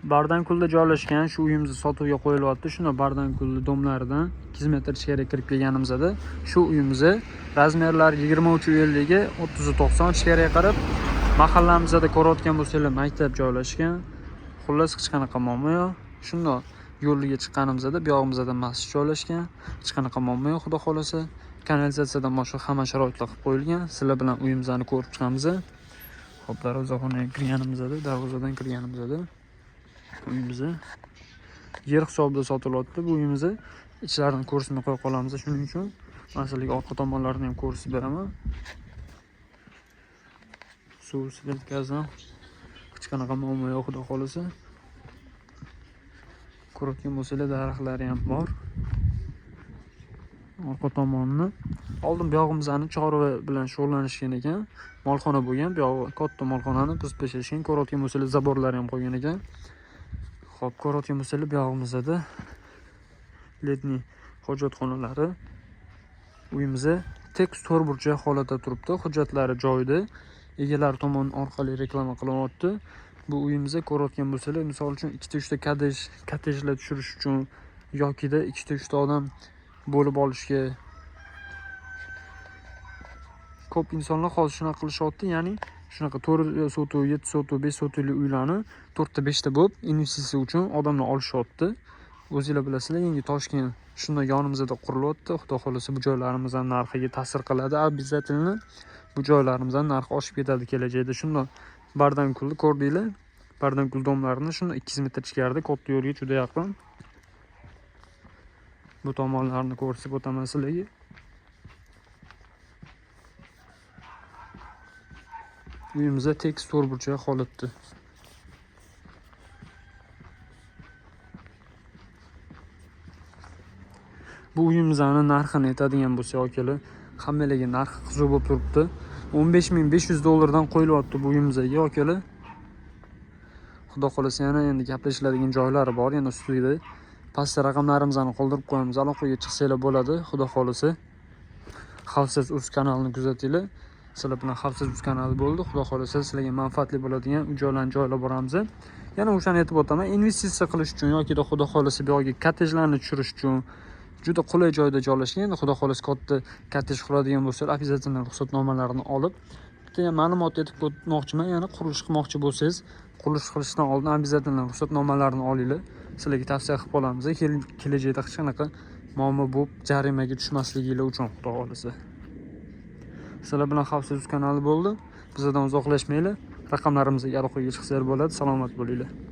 Bardankulda joylashgan shu uyimizni sotuvga qo'yilyapti. Shunda Bardankulda domlaridan 200 metr ichkariga kirib kelganimizda shu uyimizni razmerlari 23.50 ga 30.90 ichkariga qarab mahallamizda ko'rayotgan bo'lsanglar maktab joylashgan. Xullas hech qanaqa muammo yo'q. Shunda yo'lga chiqqanimizda bu yog'imizda masjid joylashgan. Hech qanaqa muammo yo'q, xudo xolasa. Kanalizatsiyadan boshqa hamma sharoitlar qilib qo'yilgan. Sizlar bilan uyimizni ko'rib chiqamiz. Xo'p, darvozaxonaga kirganimizda, darvozadan kirganimizda uyimizni yer hisobida sotilyapti. Bu uyimizni ichlarini ko'rsatmay qo'ya qolamiz. Shuning uchun masalan orqa tomonlarini ham ko'rsatib beraman. Suv svet gazdan hech qanaqa muammo yo'q, xudo xolasa. Ko'rayotgan bo'lsanglar daraxtlari ham bor. Orqa tomonni oldin bu yog'imizni chorva bilan shug'ullanishgan ekan. Molxona bo'lgan. Bu yog'i katta molxonani buzib tashlashgan. Ko'rayotgan bo'lsanglar zaborlari ham qo'ygan ekan. Xo'p, ko'rayotgan bo'lsanglar bu yog'imizda letniy hojatxonalari. Uyimizni tekst to'rtburchak holatda turibdi. Hujjatlari joyida. Egalari tomon orqali reklama qilyapti. Bu uyimizda ko'rayotgan bo'lsanglar, misol uchun 2-3 ta kottejlar tushirish uchun yokida 2-3 ta odam bo'lib olishga ko'p insonlar hozir shunaqa qilishyapti. Ya'ni shunaqa 4 sotuv, 7 sotuv, 5 sotuvli uylarni 4 ta 5 ta bo'lib investitsiya uchun odamlar olishyapti. O'zingizlar bilasizlar, yangi Toshkent shunday yonimizda qurilyapti. Xudo xolasa bu joylarimizning narxiga ta'sir qiladi. Обязательно bu joylarimizning narxi oshib ketadi kelajakda. Shunday Bardankulni ko'rdinglar. Bardankul domlarini shunday 200 metr ichkarida katta yo'lga juda yaqin. Bu tomonlarni ko'rsatib o'taman sizlarga. Uyimizda tekis to'rtburchak holatda. Bu uyimizning narxini aytadigan bo'lsak, akalar, hammalarga narxi qiziq bo'lib turibdi. $15.500 qo'yilyapti bu uyimizga, akalar. Xudo xolasa yana endi gaplashiladigan joylari bor, yana ustida. Pastda raqamlarimizni qoldirib qo'yamiz. Aloqaga chiqsanglar bo'ladi, xudo xolasa. Xavfsiz uz kanalini kuzatinglar. Sizlar bilan Xavfsiz uz kanali bo'ldi. Xudo xolasa sizlarga manfaatli bo'ladigan joylarni joylab boramiz. Yana o'shani aytib o'taman, investitsiya qilish uchun yoki xudo xolasa bu yerga kottejlarni tushirish uchun juda qulay joyda joylashgan. Endi xudo xolasa katta kottej quradigan bo'lsangiz, обязательно ruxsatnomalarini olib, bitta ham ma'lumot aytib o'tmoqchiman. Yana qurilish qilmoqchi bo'lsangiz, qurilish qilishdan oldin обязательно ruxsatnomalarini olinglar. Sizlarga tavsiya qilib qolamiz. Kelajakda hech qanaqa muammo bo'lib, jarimaga tushmasligingiz uchun, xudo xolasa. Sizlar bilan Xavfsiz kanali bo'ldi. Bizdan uzoqlashmanglar. Raqamlarimizga aloqaga chiqsanglar bo'ladi. Salomat bo'linglar.